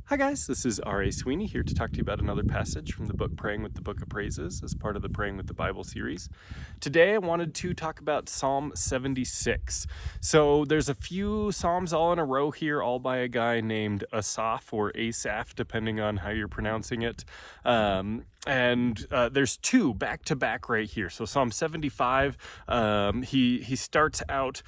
Hi guys, this is R.A. Sweeney here to talk to you about another passage from the book Praying with the Book of Praises as part of the Praying with the Bible series. Today I wanted to talk about Psalm 76. So there's a few Psalms all in a row here, all by a guy named Asaph or Asaph, depending on how you're pronouncing it. And there's two back to back right here. So Psalm 75, he starts out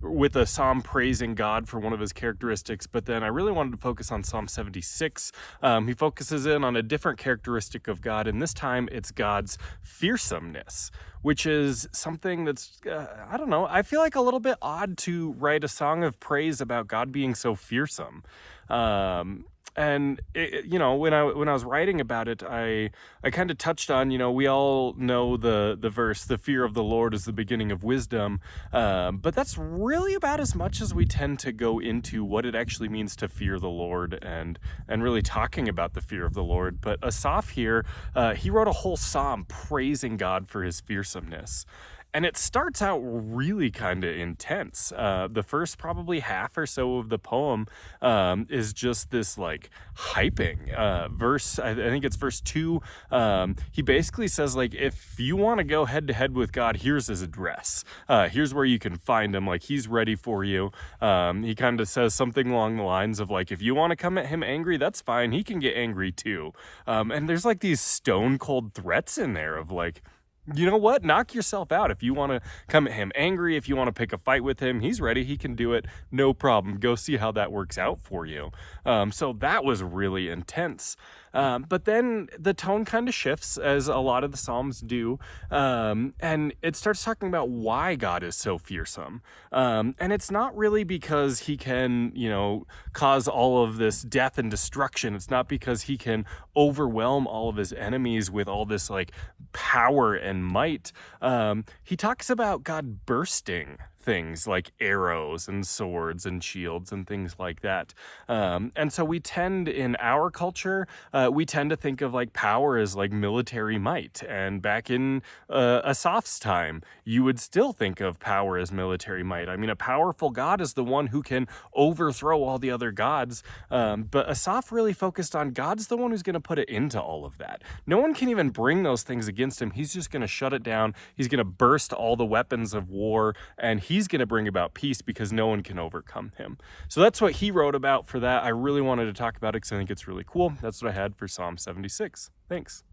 with a psalm praising God for one of his characteristics, but then I really wanted to focus on Psalm 76. He focuses in on a different characteristic of God, and this time it's God's fearsomeness, which is something that's, I don't know, I feel like a little bit odd to write a song of praise about God being so fearsome. And when I was writing about it, I kind of touched on, we all know the verse, the fear of the Lord is the beginning of wisdom, but that's really about as much as we tend to go into what it actually means to fear the Lord and really talking about the fear of the Lord. But Asaph here, he wrote a whole psalm praising God for his fearsomeness. And it starts out really kind of intense. The first probably half or so of the poem is just this like hyping verse. I think it's verse 2. He basically says, like, if you want to go head to head with God, here's his address. Here's where you can find him. Like, he's ready for you. He kind of says something along the lines of, like, if you want to come at him angry, that's fine. He can get angry too. And there's like these stone cold threats in there of like, you know what? Knock yourself out. If you want to come at him angry, if you want to pick a fight with him, he's ready. He can do it. No problem. Go see how that works out for you. So that was really intense. But then the tone kind of shifts, as a lot of the Psalms do. And it starts talking about why God is so fearsome. And it's not really because he can, cause all of this death and destruction. It's not because he can overwhelm all of his enemies with all this like power and might. He talks about God bursting things like arrows and swords and shields and things like that. And so we tend, in our culture, we tend to think of like power as like military might. And back in Asaph's time, you would still think of power as military might. I mean, a powerful God is the one who can overthrow all the other gods. But Asaph really focused on God's the one who's going to put it into all of that. No one can even bring those things against him. He's just going to shut it down. He's going to burst all the weapons of war, and he's going to bring about peace because no one can overcome him. So that's what he wrote about for that. I really wanted to talk about it because I think it's really cool. That's what I had for Psalm 76. Thanks.